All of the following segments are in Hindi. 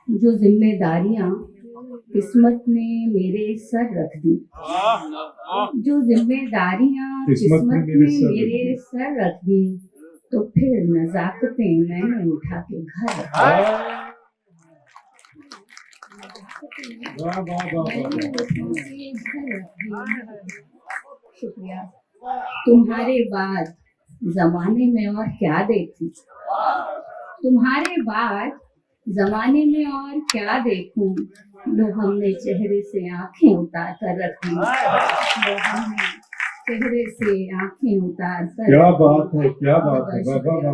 जो जिम्मेदारियां किस्मत ने मेरे सर रख दी, जो जिम्मेदारियां किस्मत ने मेरे सर रख दी, तो फिर नजाकतें मैंने उठा के घर रख दी। शुक्रिया। तुम्हारे बाद जमाने में और क्या देखूं, तुम्हारे बाद जमाने में और क्या देखूं, लो हमने चेहरे से आंखें उतार कर रखी, लो हमने चेहरे से आंखें उतार कर। क्या बात है, क्या बात है, बाबा।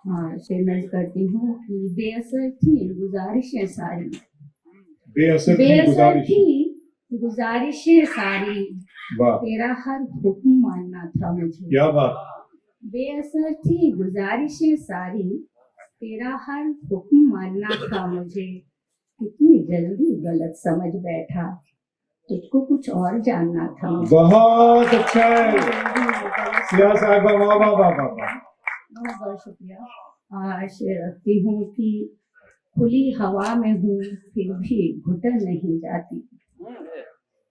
हाँ, शेरनज करती हूँ कि बेअसर थी गुजारिशें सारी, बेअसर थी गुजारिशें सारी, तेरा हर हुक्म मानना था मुझे। क्या बात। बेअसर थी गुजारिशें सारी, तेरा हर हुक्म मानना था मुझे। कितनी जल्दी गलत समझ बैठा, तुझको कुछ और जानना था मुझे। बहुत अच्छा है साहिबा, बहुत बहुत शुक्रिया। आशा रखती हूँ कि खुली हवा में हूँ फिर भी घुटन नहीं जाती,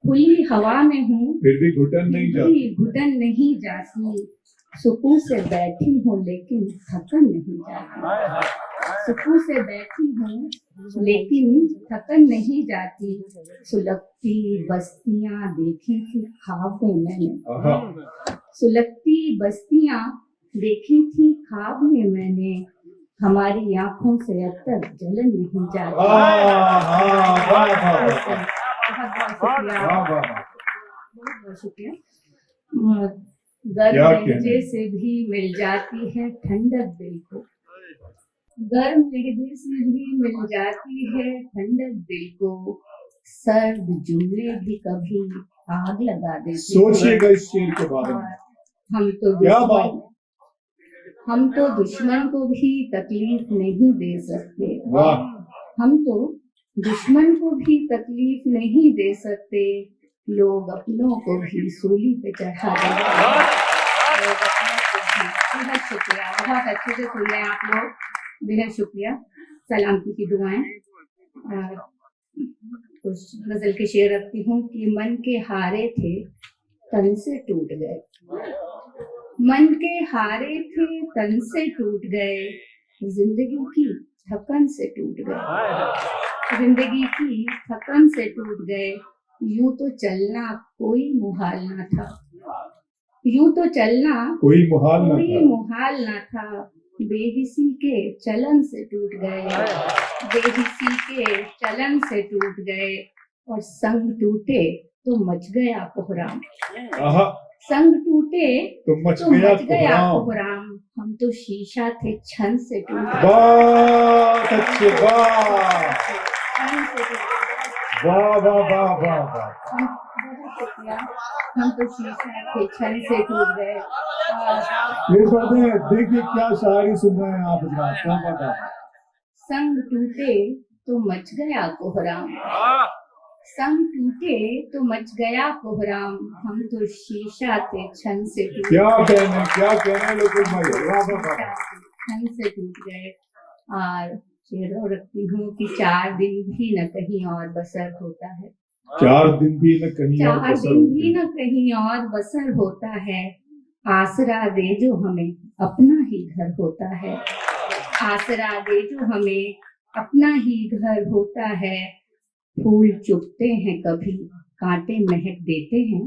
खुली हवा में हूँ फिर भी घुटन नहीं जाती, सुकून से बैठी हूँ लेकिन थकन नहीं जाती, सुकून से बैठी हूँ लेकिन थकन नहीं जाती। सुलगती बस्तियां देखी थी ख्वाब में मैंने, सुलगती बस्तियां देखी थी ख्वाब में मैंने, हमारी आंखों से अब तक जलन नहीं जाती। बहुत शुक्रिया। गर्म लहजे से भी मिल जाती है ठंडक दिल को, गर्म लहजे से भी मिल जाती है ठंडक दिल को, सर्द जुमले भी कभी आग लगा देते। सोचिएगा इस शेर के बारे में। हम तो दुश्मन को भी तकलीफ नहीं दे सकते, हम तो दुश्मन को भी तकलीफ नहीं दे सकते, लोग अपनों को भी सूली पे चढ़ा देते हैं। बहुत शुक्रिया, बहुत अच्छे से सुन रहे हैं आप लोग, बेहद शुक्रिया। सलामती की दुआएं। कुछ गजल के शेर रखती हूँ कि मन के हारे थे तन से टूट गए, मन के हारे थे तन से टूट गए, जिंदगी की थकन से टूट गए, जिंदगी की थकन से टूट गए। यूं तो चलना कोई मुहाल ना था, यूं तो चलना कोई मुहाल ना था, बेहिसी के चलन से टूट गए, बेहिसी के चलन से टूट गए, और संग टूटे तो मच गया कोहराम, संग टूटे तो मच गया कोहराम, हम तो शीशा थे छन से टूट गए। बहुत अच्छे, वाह। हम तो शीशा थे छन से टूट गए। ये बातें देखिए क्या शायरी सुन रहे हैं आप, क्या बात है। संग टूटे तो मच गया कोहराम, संग टूटे तो मच गया कोहराम, हम तो शीशा थे छन से टूट। क्या कहने लोग छन से टूट गए। और शेरों रखती हूँ कि 4 दिन भी न कहीं और बसर होता है, 4 दिन भी न कहीं और बसर होता है, आसरा दे जो हमें अपना ही घर होता है, आसरा दे जो हमें अपना ही घर होता है। फूल चुगते हैं कभी कांटे महक देते हैं,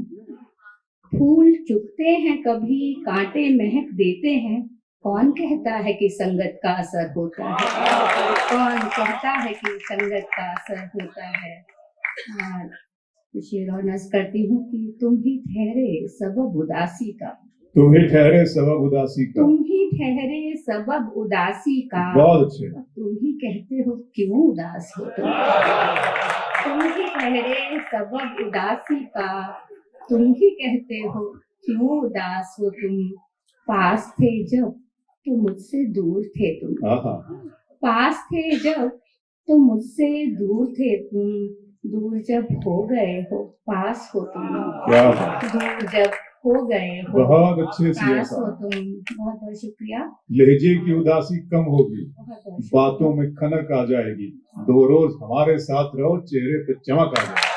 फूल चुगते हैं कभी कांटे महक देते हैं, कौन कहता है कि संगत का असर होता है, कौन कहता है कि संगत का असर होता है। शेर और नज़्म करती हूँ कि तुम ही ठहरे सबब उदासी का, तुम ही ठहरे सबब उदासी का, तुम ही ठहरे सबब उदासी का, बहुत अच्छे। तुम ही कहते हो क्यों उदास हो तुम ही ठहरे सबब उदासी का, तुम ही कहते हो क्यों उदास हो तुम, पास थे जब तो मुझसे दूर थे तुम, पास थे जब तो मुझसे दूर थे तुम, दूर जब हो गए हो पास हो तुम, दूर जब हो गए हो, बहुत अच्छे से काश हो तुम। बहुत बहुत शुक्रिया। लहजे की उदासी कम होगी, बहुत बहुत शुक्रिया। बातों में खनक आ जाएगी, 2 रोज हमारे साथ रहो, चेहरे पे चमक आ जाएगी।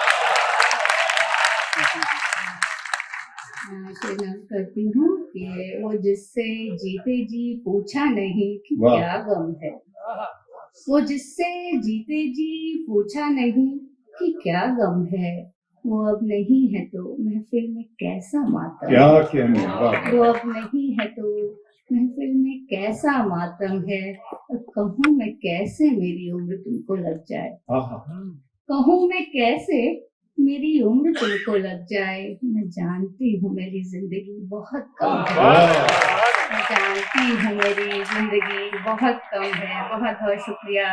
श्रीनाथ करती हूँ कि वो जिससे जीते जी पूछा नहीं कि वाह। क्या गम है, वो जिससे जीते जी पूछा नहीं कि क्या गम है, वो अब नहीं है तो महफिल में कैसा मातम क्या है। कहने, वाह। वो अब नहीं है तो महफिल में कैसा मातम है, और कहूँ मैं कैसे मेरी उम्र तुमको लग जाए, आहा। कहूँ मैं कैसे मेरी उम्र तुमको लग जाए। मैं जानती हूँ मेरी जिंदगी बहुत कम है, वाह। मैं जानती हूँ मेरी जिंदगी बहुत कम है। बहुत बहुत शुक्रिया।